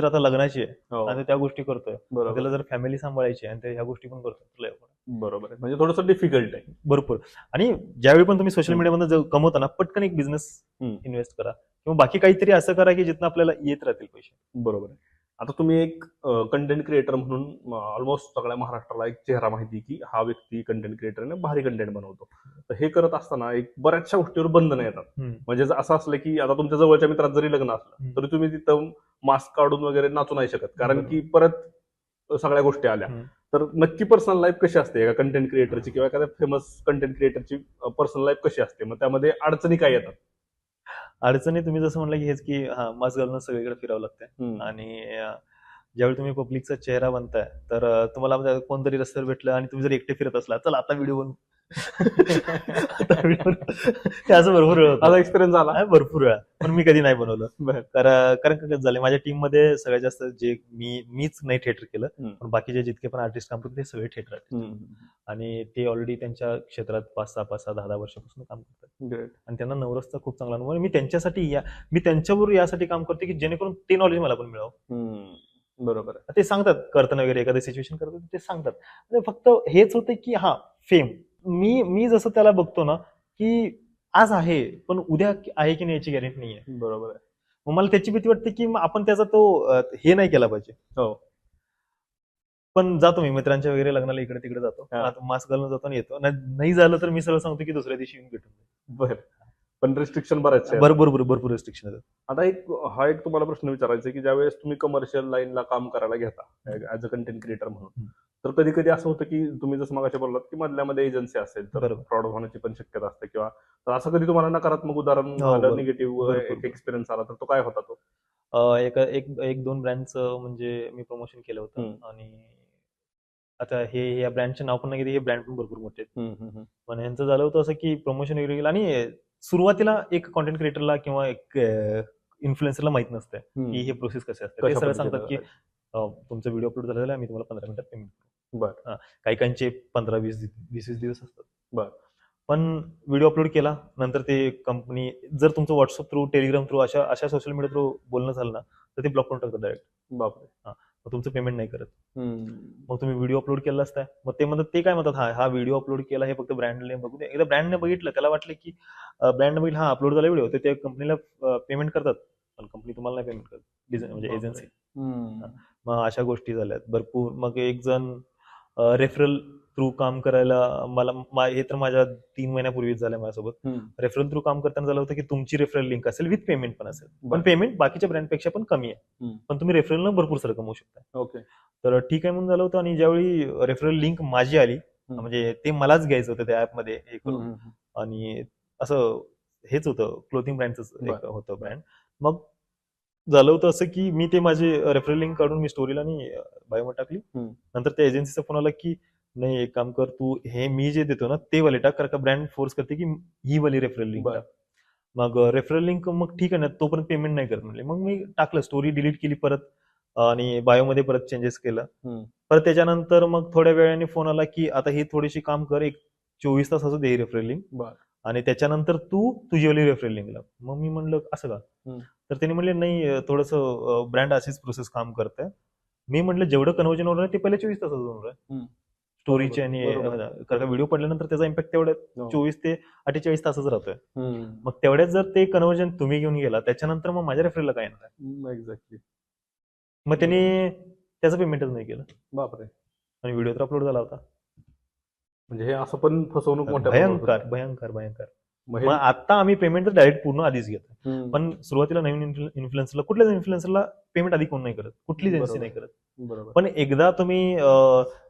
तर आता लग्नाची आहे हो. आणि त्या गोष्टी करतोय, बरोबर त्याला जर फॅमिली सांभाळायची आणि ह्या गोष्टी पण करतोय, तुला बरोबर आहे. म्हणजे थोडंसं डिफिकल्ट आहे. भरपूर. आणि ज्यावेळी पण तुम्ही सोशल हम्म. मीडियामधून कमवता ना, पटकन एक बिझनेस हम्म. इन्व्हेस्ट करा किंवा बाकी काहीतरी असं करा की जिथं आपल्याला येत राहतील पैसे. बरोबर आहे. आता तुम्ही एक कंटेंट क्रिएटर म्हणून ऑलमोस्ट सगळ्या महाराष्ट्राला एक चेहरा माहिती की हा व्यक्ती कंटेंट क्रिएटर आहे, भारी कंटेंट बनवतो. तर हे करत असताना एक बऱ्याचशा गोष्टीवर बंधनं येतात. म्हणजे असं असलं की आता तुमच्या जवळच्या मित्रात जरी लग्न असलं तरी तुम्ही तिथं मास्क काढून वगैरे नाचू नाही शकत, कारण की परत सगळ्या गोष्टी आल्या. तर नक्की पर्सनल लाईफ कशी असते एका कंटेंट क्रिएटरची किंवा एखाद्या फेमस कंटेंट क्रिएटरची पर्सनल लाईफ कशी असते, मग त्यामध्ये अडचणी काय येतात? अडचणी तुम्ही जसं म्हणलं की हेच की मास्क घालून सगळीकडे फिरावं लागतंय आणि ज्यावेळी तुम्ही पब्लिकचा चेहरा बनताय तर तुम्हाला कोणतरी रस्त्यावर भेटलं आणि तुम्ही जर एकटे फिरत असला, चला आता व्हिडिओ बनवू. असं भरपूर वेळ आता एक्सपिरियन्स आला भरपूर वेळा, पण मी कधी नाही बनवलं. कारण कसं झालं, माझ्या टीम मध्ये सगळ्यात जास्त जे मीच नाही थिएटर केलं, पण बाकीचे जितके पण आर्टिस्ट काम करतात ते सगळे थिएटर आहेत आणि ते ऑलरेडी त्यांच्या क्षेत्रात 5-6, 10 वर्षापासून काम करतात आणि त्यांना नवरसचा खूप चांगला अनुभव. मी त्यांच्याबरोबर यासाठी काम करते की जेणेकरून ते नॉलेज मला पण मिळावं. बरोबर आहे. ते सांगतात करताना वगैरे, एखादं सिच्युएशन करतात ते सांगतात. फक्त हेच होतं की फेम मी जसं त्याला बघतो ना की आज आहे पण उद्या आहे की नाही याची गॅरंटी नाहीये. बरोबर आहे. मग मला त्याची भीती वाटते की आपण त्याचा तो हे नाही केला पाहिजे. हो. पण जातो मी मित्रांच्या वगैरे लग्नाला इकडे तिकडे जातो, मास्क घालून जातो आणि येतो. नाही झालं तर मी सरळ सांगतो की दुसऱ्या दिवशी येऊन भेटून. बरं, पण रिस्ट्रिक्शन बरेच भरपूर रिस्ट्रिक्शन आहेत. आता एक तुम्हाला प्रश्न विचारायचा आहे की ज्यावेळेस तुम्ही कमर्शियल लाईनला काम करायला घेता ऍज अ कंटेंट क्रिएटर म्हणून, तर कधी कधी असं होतं की तुम्ही जसं मगाशी बोललात की मधल्यामध्ये एजन्सी असेल तर फ्रॉड होण्याची पण शक्यता असते, किंवा तर असं कधी तुम्हाला नकारात्मक उदाहरण आलं, निगेटिव्ह एक्सपिरियन्स आला, तर तो काय होता तो? एक दोन ब्रँडचं म्हणजे मी प्रमोशन केलं होतं आणि आता हे या ब्रँडचे नाव पण नाही घेते, हे ब्रँड पण भरपूर मोठे आहेत. पण यांचं झालं होतं असं की प्रमोशन वगैरे केलं आणि सुरुवातीला एक कॉन्टेंट क्रिएटरला किंवा एक इन्फ्लुएन्सरला माहित नसते की हे प्रोसेस कसे असते. ते सगळं सांगतात की तुमचा व्हिडिओ अपलोड झालेला आहे, मी तुम्हाला 15 मिनिटात पेमेंट करू. काही 15-20 दिवस असतात. पण व्हिडिओ अपलोड केला नंतर ते कंपनी, जर तुमचं व्हॉट्सअप थ्रू, टेलिग्राम थ्रू, अशा सोशल मीडिया थ्रू बोलणं झालं ना तर ते ब्लॉक करून टाकतात डायरेक्ट. बापरे. मग तुमचं पेमेंट नाही करत. मग तुम्ही व्हिडिओ अपलोड केला असता, मग ते काय म्हणतात, हा व्हिडिओ अपलोड केला, हे फक्त ब्रँडने बघू दे. एकदा ब्रँडने बघितलं, त्याला वाटलं की ब्रँडने बघितलं अपलोड झाला व्हिडिओ, तर त्या कंपनीला पेमेंट करतात, पण कंपनी तुम्हाला नाही पेमेंट करत, म्हणजे एजन्सी. मग अशा गोष्टी झाल्यात भरपूर. मग एक जण रेफरल थ्रू काम करायला, हे तर माझ्या 3 महिन्यापूर्वीच झालं माझ्यासोबत. रेफरल थ्रू काम करताना झालं होतं की तुमची रेफरल लिंक असेल विथ पेमेंट पण असेल, पण पेमेंट बाकीच्या ब्रँडपेक्षा पण कमी आहे, पण तुम्ही रेफरलनं भरपूर सारं कमवू शकता. तर ठीक आहे म्हणून झालं होतं. आणि ज्यावेळी रेफरल लिंक माझी आली, म्हणजे ते मलाच घ्यायचं होतं त्या ऍपमध्ये हे करून, आणि असं हेच होतं, क्लोथिंग ब्रँडचं होतं ब्रँड. मग झालं होतं असं की मी ते माझे रेफरल लिंक काढून मी स्टोरीला आणि बायोमध्ये टाकली. नंतर त्या एजन्सीचा फोन आला की नाही, एक काम कर, तू हे मी जे देतो ना ते वाले टाक, कारण का ब्रँड फोर्स करते की ही वाली रेफरल लिंक टाक. मग रेफरल लिंक, मग ठीक आहे ना, तोपर्यंत पेमेंट नाही करत म्हणले. मग मी टाकलं, स्टोरी डिलीट केली परत आणि बायोमध्ये परत चेंजेस केलं. परत त्याच्यानंतर मग थोड्या वेळाने फोन आला की आता ही थोडीशी काम कर, एक 24 तास असं दे रेफरल लिंक, आणि त्याच्यानंतर तू तुझी वाली रेफरल लिंक लाव. मग मी म्हणलं असं का, तर त्यांनी म्हणले नाही, थोडंसं ब्रँड अशीच प्रोसेस काम करते. मी म्हटलं जेवढं कन्व्हर्जन होणार आहे ते पहिले 24 तासात होणार आहे स्टोरीचे, आणि कारण व्हिडिओ पडल्यानंतर त्याचा इम्पॅक्ट तेवढं 24 ते 48 तासच राहतोय. मग तेवढ्यात जर ते कन्व्हर्जन तुम्ही घेऊन गेला, त्याच्यानंतर मग माझ्या रेफरलला काय येणार? एक्झॅक्टली. मग त्यांनी त्याचं पेमेंटच नाही केलं. बापरे. आणि व्हिडिओ तर अपलोड झाला होता. म्हणजे हे असं पण फसवणूक मोठ्या भयंकर भयंकर भयंकर. मग आता आम्ही पेमेंट तर डायरेक्ट पूर्ण आधीच घेतो, पण सुरुवातीला नवीन इन्फ्लुएन्सरला, कुठल्याच इन्फ्लुएन्सरला पेमेंट आधी कोण नाही करत, कुठलीच एजन्सी नाही करत. पण एकदा तुम्ही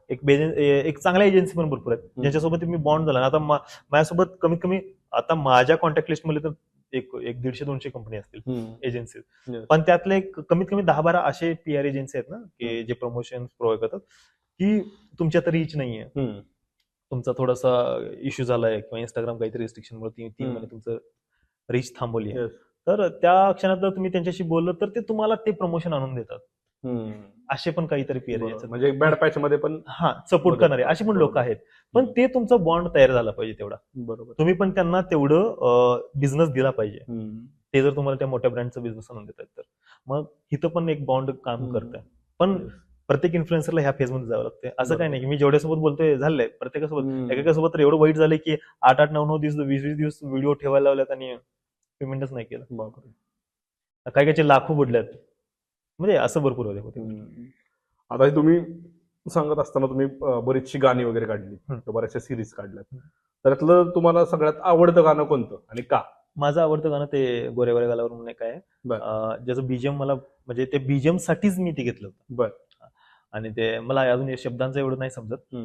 एक चांगल्या एजन्सी पण भरपूर आहेत ज्यांच्यासोबत तुम्ही बॉन्ड झाला. आता माझ्यासोबत कमीत कमी आता माझ्या कॉन्टॅक्ट लिस्ट मध्ये तर एक 150-200 कंपनी असतील एजन्सी, पण त्यातले कमीत कमी 10-12 असे PR एजन्सी आहेत ना की जे प्रमोशन प्रोव्हाइड करतात की तुमच्या तर रीच नाहीये, तुमचा थोडासा इश्यू झालाय किंवा इंस्टाग्राम काहीतरी रिस्ट्रिक्शनमुळे 3 महिने तुमचं रीच थांबवली आहे, तर त्या क्षणात जर तुम्ही त्यांच्याशी बोललं तर ते तुम्हाला ते प्रमोशन आणून देतात. असे पण काहीतरी PR म्हणजे बॅड पॅच मध्ये पण सपोर्ट करणारे असे पण लोक आहेत, पण ते तुमचा बॉन्ड तयार झाला पाहिजे तेवढा. बरोबर, तुम्ही पण त्यांना तेवढं बिझनेस दिला पाहिजे. ते जर तुम्हाला त्या मोठ्या ब्रँडचा बिझनेस आणून देतात तर मग इथं पण एक बॉन्ड काम करत आहे. पण प्रत्येक इन्फ्लुएन्सरला ह्या फेजमध्ये जावं लागते. असं काही नाही की मी जेवढ्यासोबत बोलतोय झालंय प्रत्येकासोबत. एकेकासोबत तर एवढं वाईट झालंय की 8-8, 9-9 दिवस 20-20 दिवस व्हिडिओ ठेवायला लावल्यात आणि पेमेंटच नाही केलं. काही काहीचे लाखो बुडल्यात. म्हणजे असं भरपूर होते. आता हे तुम्ही सांगत असताना तुम्ही बरीचशी गाणी वगैरे काढली, बऱ्याचशा सिरीज काढल्यात. त्यातलं तुम्हाला सगळ्यात आवडतं गाणं कोणतं आणि का? माझं आवडतं गाणं ते गोऱ्या गोऱ्या गालावर म्हणून एक आहे, ज्याचं बीजीएम मला म्हणजे ते बीजीएम साठीच मी ते घेतलं होतं. आणि ते मला अजून शब्दांचं एवढं नाही समजत,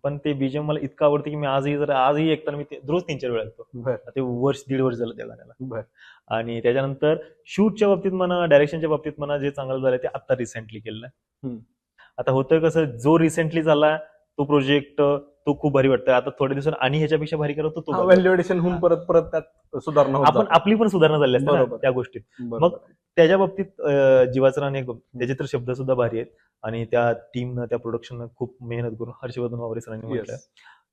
पण ते बीजीएम मला इतकं आवडतं की मी आजही ऐकताना मी रोज 3-4 वेळा ऐकतो. ते वर्ष 1.5 वर्ष झालं त्या गाण्याला. आणि त्याच्यानंतर शूटच्या बाबतीत म्हणा, डायरेक्शनच्या बाबतीत म्हणा, जे चांगलं झालं ते आता रिसेंटली केलं. आता होतं कसं, जो रिसेंटली झाला तो प्रोजेक्ट तो खूप भारी वाटतं. आता थोड्या दिवसांनी आणि ह्याच्यापेक्षा भारी करतो तो व्हॅल्युएशन होऊन परत त्यात सुधारणा होत, आपली पण सुधारणा झाली असते त्या गोष्टीत. मग त्याच्या बाबतीत जीवाचं रान त्याचे तर शब्द सुद्धा भारी आहेत आणि त्या टीमनं त्या प्रोडक्शननं खूप मेहनत करून हर्षवर्धन वावरे सरांनी म्हटलं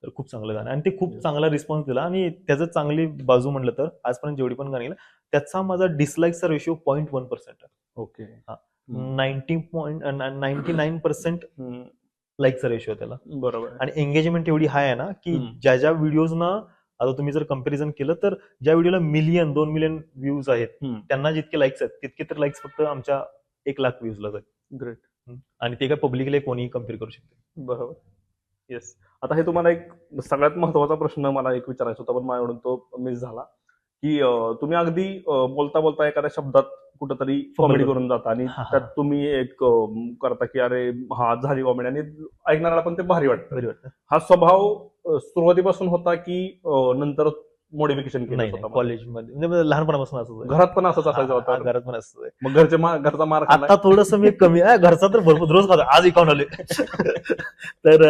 तर खूप चांगलं गाणं आणि ते खूप चांगला रिस्पॉन्स दिला. आणि त्याचं चांगली बाजू म्हणलं तर आजपर्यंत जेवढी पण गाणी त्याचा माझा डिसलाईकचा रेशिओ 0.1% आहे. ओके. 99% लाईकचा रेशिओ त्याला. बरोबर. आणि एंगेजमेंट एवढी हाय आहे ना की ज्या व्हिडिओजना आता तुम्ही जर कम्पॅरिझन केलं तर ज्या व्हिडिओला 1-2 मिलियन व्ह्यूज आहेत त्यांना जितके लाईक्स आहेत तितके तर लाईक्स फक्त आमच्या 1 लाख व्ह्यूजला आहेत. ग्रेट. आणि ते काय पब्लिकली कोणीही कम्पेअर करू शकते. बरोबर. येस. आता हे तुम्हाला एक सगळ्यात महत्वाचा प्रश्न मला एक विचारायचा होता, पण माझ्याकडून तो मिस झाला की तुम्ही अगदी बोलता बोलता एखाद्या शब्दात कुठंतरी कॉमेडी करून जाता आणि त्यात तुम्ही एक करता की अरे हा झाली कॉमेडी आणि ऐकणाऱ्याला पण ते भारी वाटतं. हा स्वभाव सुरुवातीपासून होता की नंतर मॉडिफिकेशन केलं होतं? कॉलेजमध्ये म्हणजे लहानपणापासून असं, घरात पण असंच असायचं होतं? घरात पण असं. मग घरचा मार आता थोडंसं मी कमी आहे, घरचा तर भरपूर रोज खातो, आज इकावून आले. तर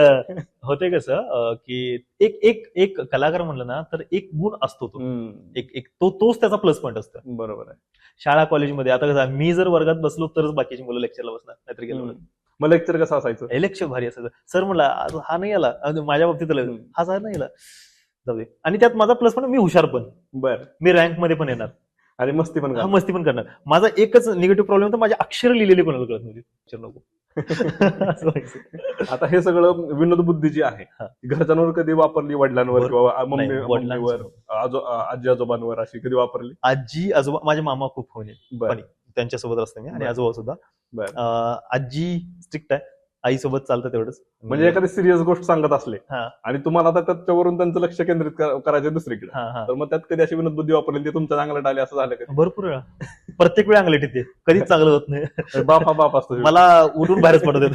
होते कसं की एक कलाकार म्हणलं ना तर एक गुण असतो तो तोच त्याचा प्लस पॉईंट असतो. बरोबर आहे. शाळा कॉलेजमध्ये आता कसं मी जर वर्गात बसलो तरच बाकीची मुलं लेक्चरला बसणार, नाहीतर गेलो. मग लेक्चर कसं असायचं? लेक्चर भारी असायचं. सर म्हणला हा नाही आला, माझ्या बाबतीत हा सर नाही आला, जाऊ दे. आणि त्यात माझा प्लस पॉईंट मी हुशार पण, मी रँक मध्ये पण येणार आणि मस्ती पण करणार. माझा एकच निगेटिव्ह प्रॉब्लेम होता, माझे अक्षर लिहिलेले कोणाला कळत नव्हते. नको. आता हे सगळं विनोद बुद्धी जी आहे घरच्यांवर कधी वापरली? वडिलांवर किंवा मम्मीवर, आजी आजोबांवर अशी कधी वापरली? आजी आजोबा, माझे मामा खूप फनी, त्यांच्यासोबत असते मी, आणि आजोबा सुद्धा. आजी स्ट्रिक्ट आहे, आईसोबत चालतं तेवढंच. म्हणजे एखादी सिरियस गोष्ट सांगत असले आणि तुम्हाला आता त्याच्यावरून त्यांचं लक्ष केंद्रित करायचं दुसरीकडे, तर मग त्यात कधी अशी विनोद बुद्धी वापरली ते तुमच्या अंगलट आले, असं झालं का? भरपूर वेळा, प्रत्येक वेळा अंगलट येते, कधीच चांगलं होत नाही. बाप असतो, मला उठून बाहेरच पडत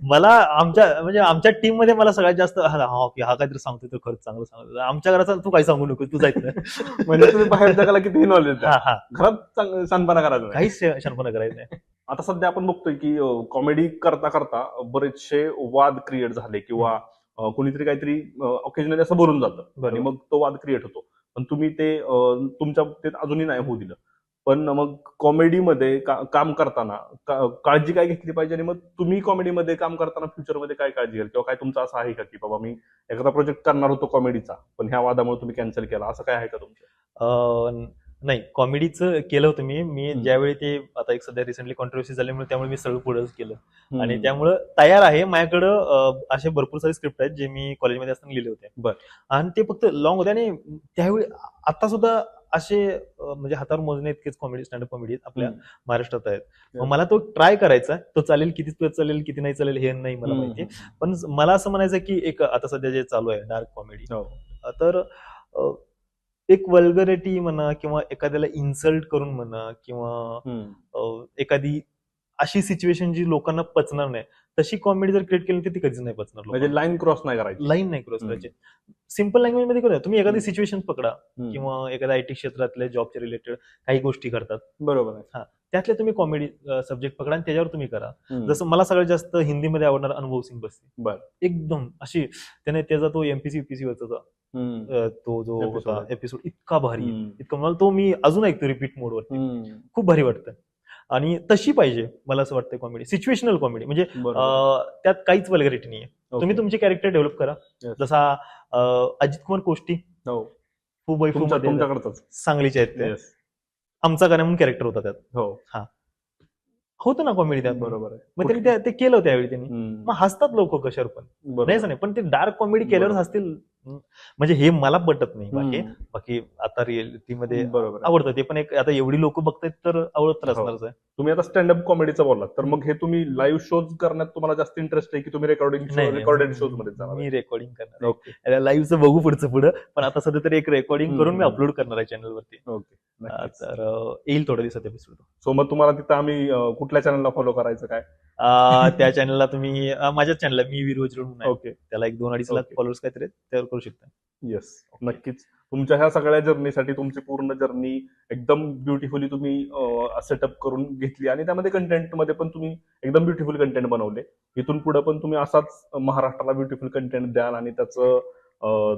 मला आमच्या टीम मध्ये मला सगळ्यात जास्त हा काहीतरी सांगतोय तर खरंच चांगलं सांगतो. आमच्या घराचा तू काही सांगू नको, तू जायचं नाही. म्हणजे तुम्ही बाहेर जगाला किती नॉलेज, घरात शानपणा करायचं, काहीच शानपणा करायचं नाही. आता सध्या आपण बघतोय की कॉमेडी करता करता बरेचसे वाद क्रिएट झाले किंवा कुणीतरी काहीतरी ऑकेजनली असं बोलून जातं आणि मग तो वाद क्रिएट होतो. पण तुम्ही ते तुमच्या बाबतीत अजूनही नाही होऊ दिलं. पण मग कॉमेडीमध्ये काम करताना काळजी काय घेतली पाहिजे, आणि मग तुम्ही कॉमेडीमध्ये काम करताना फ्युचरमध्ये काय काळजी घ्याल, किंवा काय तुमचं असं आहे का की बाबा मी एखादा प्रोजेक्ट करणार होतो कॉमेडीचा पण ह्या वादामुळे तुम्ही कॅन्सल केला, असं काय आहे का तुमचं? नाही, कॉमेडीचं केलं होतं मी ज्यावेळी ते आता एक सध्या रिसेंटली कॉन्ट्रोवर्सी झाल्यामुळे त्यामुळे मी सगळं पुढेच केलं आणि त्यामुळं तयार आहे माझ्याकडं. असे भरपूर सारे स्क्रिप्ट आहेत जे मी कॉलेजमध्ये असताना लिहिले होते आणि ते फक्त लॉंग होते. आणि त्यावेळी आता सुद्धा असे म्हणजे हातावर मोजणे इतकेच कॉमेडी, स्टँडअप कॉमेडी आपल्या महाराष्ट्रात आहेत. मला तो ट्राय करायचा, तो चालेल किती चालेल किती नाही चालेल हे नाही मला माहिती, पण मला असं म्हणायचं की एक आता सध्या जे चालू आहे डार्क कॉमेडी, तर एक वल्गरिटी म्हणा किंवा एखाद्याला इन्सल्ट करून म्हणा किंवा एखादी अशी सिच्युएशन जी लोकांना पचणार नाही तशी कॉमेडी जर क्रिएट केली तर ती कधीच नाही पचणार. म्हणजे लाईन क्रॉस नाही करायची, सिम्पल लँग्वेज मध्ये करूया. तुम्ही एखादी सिच्युएशन पकडा किंवा एखाद्या आयटी क्षेत्रातल्या जॉबच्या रिलेटेड काही गोष्टी करतात, बरोबर आहे, त्यातले तुम्ही कॉमेडी सब्जेक्ट पकडा आणि त्याच्यावर तुम्ही करा. जसं मला सगळ्यात जास्त हिंदीमध्ये आवडणार अनुभव सिंग बस्ती, एकदम अशी त्याने त्याचा तो एमपीसी युपीसी वरचा तो जो होता एपिसोड इतका भारी, इतका मला तो मी अजून ऐकतो रिपीट मोडवर, खूप भारी वाटतं. आणि तशी पाहिजे मला असं वाटतं कॉमेडी, सिच्युएशनल कॉमेडी, म्हणजे त्यात काहीच वल्गरिटी नाहीये. तुम्ही तुमचे कॅरेक्टर डेव्हलप करा, जसा अजित कुमार कोष्टी मध्ये तुमच्याकडचंच सांगलीचे आहेत ते. Yes. आमचा गाणं म्हणून कॅरेक्टर होता त्यात. हो होतं ना कॉमेडी त्यात. बरोबर आहे. मग त्यांनी ते केलं त्यावेळी त्यांनी. मग हसतात लोक कशावर पण, बरोबर. नाही असं नाही, पण ते डार्क कॉमेडी केल्यावर बरोबर. हसतील. म्हणजे हे मला पटत नाही. बाकी आता रिअलिटीमध्ये बरोबर आहे. आवडतं ते, पण एक आता एवढी लोक बघतायत तर आवडत हो. असणारच आहे. तुम्ही आता स्टँडअप कॉमेडीचं बोललात, तर मग हे तुम्ही लाईव्ह शोज करण्यात तुम्हाला जास्त इंटरेस्ट आहे की तुम्ही रेकॉर्डेड शोज मध्ये जाणार? मी रेकॉर्डिंग करणार. ओके लाईव्हचं बघू पुढं, पण आता सध्या तरी एक रेकॉर्डिंग करून मी हम्म. अपलोड करणार आहे चॅनलवरती. ओके तर येईल थोड्या दिवसात एपिसोड. सो मग तुम्हाला तिथं आम्ही कुठल्या चॅनलला फॉलो करायचं काय? त्या चॅनलला तुम्ही माझ्याच चॅनलला मी वीरवज्र म्हणून आहे. ओके त्याला 1-2-2.5 लाख ओके. फॉलोअर्स काहीतरी त्यावर करू शकता. येस नक्कीच. तुमच्या ह्या सगळ्या जर्नीसाठी तुमची पूर्ण जर्नी एकदम ब्युटिफुली तुम्ही सेटअप करून घेतली आणि त्यामध्ये कंटेंटमध्ये पण तुम्ही एकदम ब्युटिफुल कंटेंट बनवले. इथून पुढे पण तुम्ही असाच महाराष्ट्राला ब्युटिफुल कंटेंट द्याल आणि त्याचं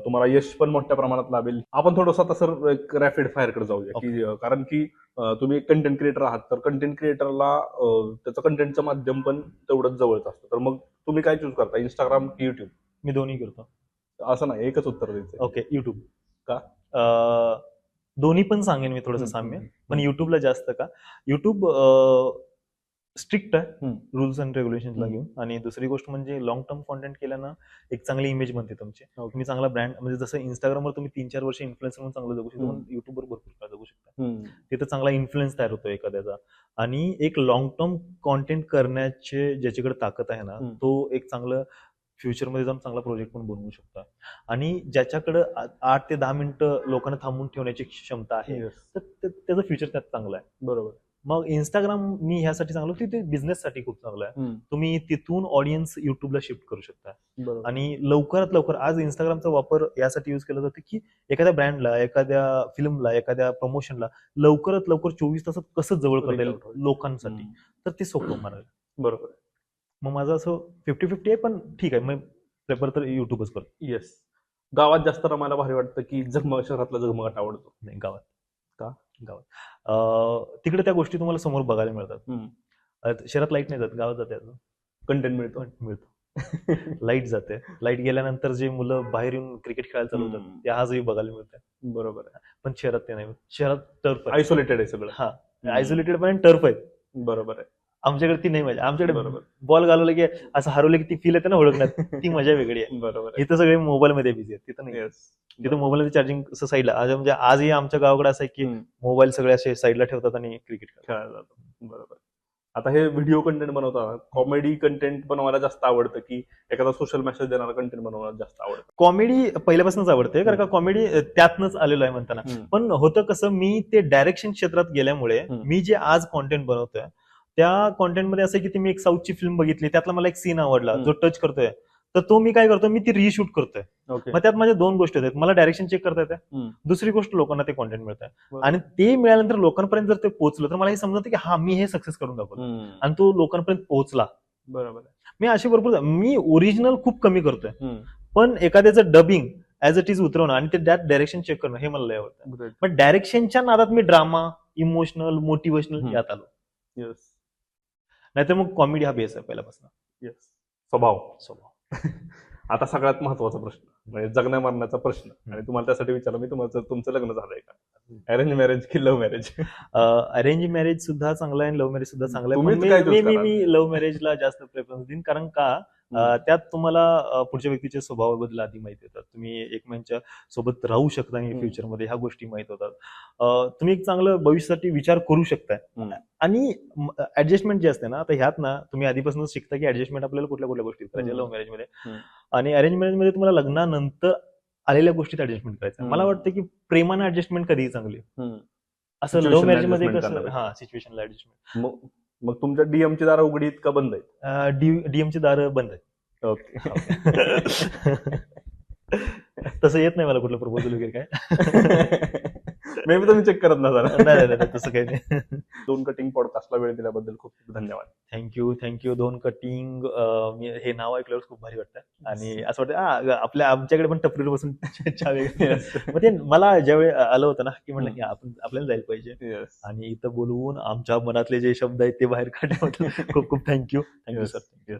तुम्हाला यश पण मोठ्या प्रमाणात लाभेल. आपण थोडंसं आता सर एक रॅपिड फायरकडे जाऊया की कारण की तुम्ही एक कंटेंट क्रिएटर आहात, तर कंटेंट क्रिएटरला त्याचं कंटेंटचं माध्यम पण तेवढंच जवळच असतं. तर मग तुम्ही काय चूज करता, इंस्टाग्राम की युट्यूब? मी दोन्ही करतो. असं नाही, एकच उत्तर द्यायचं. Okay, YouTube. का? दोन्ही पण सांगेन मी थोडंसं साम्य, पण युट्यूबला जास्त का? युट्यूब स्ट्रिक्ट आहे रूल्स अँड रेग्युलेशनला घेऊन, आणि दुसरी गोष्ट म्हणजे लॉंग टर्म कॉन्टेंट केल्यानं एक चांगली इमेज बनते तुमची. तुम्ही चांगला ब्रँड, म्हणजे जसं इंस्टाग्रामवर तुम्ही 3-4 वर्ष इन्फ्लुएन्सर म्हणून चांगलं जगू शकता, पण युट्यूबवर भरपूर काळ जगू शकता. तिथं चांगला इन्फ्लुएन्स तयार होतो एखाद्याचा, आणि एक लॉंग टर्म कॉन्टेंट करण्याचे ज्याच्याकडे ताकद आहे ना, तो एक चांगलं फ्युचरमध्ये जाऊन चांगला प्रोजेक्ट पण बनवू शकता. आणि ज्याच्याकडे 8 ते 10 मिनिटं लोकांना थांबून ठेवण्याची क्षमता आहे, तर त्याचं फ्युचर त्यात चांगलं आहे. बरोबर. मग इंस्टाग्राम मी ह्यासाठी चांगलं होतं, ते बिझनेससाठी खूप चांगलं आहे. तुम्ही तिथून ऑडियन्स युट्यूबला शिफ्ट करू शकता. आणि लवकरात लवकर आज इंस्टाग्रामचा वापर यासाठी युज केला जातो की एखाद्या ब्रँडला, एखाद्या फिल्मला, एखाद्या प्रमोशनला लवकरात लवकर 24 तासात कसं जवळ करता येईल लोकांसाठी, तर ते सोपं मार्ग. बरोबर. मग माझं असं 50-50 आहे, पण ठीक आहे, मग प्रेफर तर युट्यूबच करतो. येस. गावात जास्त रमायला भारी वाटतं की शहरातला झगमगाट आवडतो? नाही, गावात. का? गावात तिकडे त्या गोष्टी तुम्हाला समोर बघायला मिळतात. शहरात लाईट नाही जात, गावात जाते. अजून कंटेंट मिळतो. लाईट जाते. लाईट गेल्यानंतर जे मुलं बाहेर येऊन क्रिकेट खेळायला चालू होतात, ते आजही बघायला मिळतात. बरोबर आहे. पण शहरात ते नाही. शहरात टर्फ आयसोलेटेड आहे सगळं. हा, आयसोलेटेड पण टर्फ आहे. बरोबर आहे. आमच्याकडे ती नाही मजा. आमच्याकडे बॉल घालवलं की असं हरवलं की ती फील येते ना ओळखण्यात, ती मजा वेगळी आहे. बरोबर. इथं सगळे मोबाईल मध्ये बिझी आहेत, तिथं नाही. तिथं मोबाईलमध्ये चार्जिंग साईडला. म्हणजे आजही आमच्या गावाकडे असं आहे की मोबाईल सगळे असे साईडला ठेवतात आणि क्रिकेट खेळायला जातात. बरोबर. आता हे व्हिडिओ कंटेंट बनवताना कॉमेडी कंटेंट बनवायला जास्त आवडतं की एखादा सोशल मेसेज देणारा कंटेंट बनवायला जास्त आवडतं? कॉमेडी पहिल्यापासूनच आवडते, कारण का कॉमेडी त्यातनंच आलेलो आहे म्हणताना. पण होतं कसं, मी ते डायरेक्शन क्षेत्रात गेल्यामुळे मी जे आज कॉन्टेंट बनवतोय त्या कॉन्टेंटमध्ये असं की मी एक साऊथची फिल्म बघितली, त्यातला मला एक सीन आवडला जो टच करतोय, तर तो मी काय करतो, मी ती रिशूट करतोय. मग त्यात माझ्या 2 गोष्टी आहेत. मला डायरेक्शन चेक करता येते, दुसरी गोष्ट लोकांना ते कॉन्टेंट मिळत आहे, आणि ते मिळाल्यानंतर लोकांपर्यंत जर ते पोहोचलं तर मला हे समजतं की हा, मी हे सक्सेस करून दाखवलं आणि तो लोकांपर्यंत पोहोचला. बरोबर. मी असे भरपूर, मी ओरिजिनल खूप कमी करतोय, पण एखाद्याचं डबिंग ऍज इट इज उतरवणं आणि ते त्यात डायरेक्शन चेक करणं हे मला लय आवडतं. पण डायरेक्शनच्या नादात मी ड्रामा, इमोशनल, मोटिवेशनल यात आलो. नाहीतर मग कॉमेडी हा बेस आहे पहिल्यापासून. येस. स्वभाव. आता सगळ्यात महत्वाचा प्रश्न म्हणजे जगण्या मरण्याचा प्रश्न, आणि तुम्हाला त्यासाठी विचारलं मी, तुमचं लग्न झालंय का? अरेंज मॅरेज की लव्ह मॅरेज? अरेंज मॅरेज सुद्धा चांगलं आहे, लव्ह मॅरेज सुद्धा चांगलं आहे. मी लव्ह मॅरेजला जास्त प्रेफरन्स देईन, कारण का त्यात तुम्हाला पुढच्या व्यक्तीच्या स्वभावाबद्दल आधी माहिती होतात. तुम्ही एकमेकांच्या सोबत राहू शकता फ्युचरमध्ये, ह्या गोष्टी माहित होतात. तुम्ही एक चांगलं भविष्यासाठी विचार करू शकताय. आणि ऍडजस्टमेंट जे असते ना, आता ह्यात ना तुम्ही आधीपासूनच शिकता की ऍडजस्टमेंट आपल्याला कुठल्या कुठल्या गोष्टी करायच्या लव्ह मॅरेजमध्ये, आणि अरेंज मॅरेजमध्ये तुम्हाला लग्नानंतर आलेल्या गोष्टीत ऍडजस्टमेंट करायचं. मला वाटतं की प्रेमानं ऍडजस्टमेंट कधीही चांगली, असं लव्ह मॅरेजमध्ये कसं सिच्युएशनला ऍडजस्टमेंट. मग तुमच्या डीएमची दारं उघडी आहेत का बंद आहेत? डीएमची दारं बंद आहेत. ओके. तसं येत नाही मला कुठलं प्रपोजल वगैरे काय. मे बी तुम्ही चेक करत नसाल. नाही, तसं काही नाही. 2 कटिंग पॉडकास्टला वेळ दिल्याबद्दल खूप खूप धन्यवाद. थँक्यू. 2 कटिंग मी हे नाव ऐकल्यावर खूप भारी वाटतं, आणि असं वाटतं आमच्याकडे पण टपरीवर बसून चहा वगैरे. मग ते मला ज्यावेळी आलं होतं ना की म्हटलं की आपल्याला जायला पाहिजे, आणि इथं बोलवून आमच्या मनातले जे शब्द आहेत ते बाहेर काढल्याबद्दल खूप खूप थँक्यू सर. थँक्यू.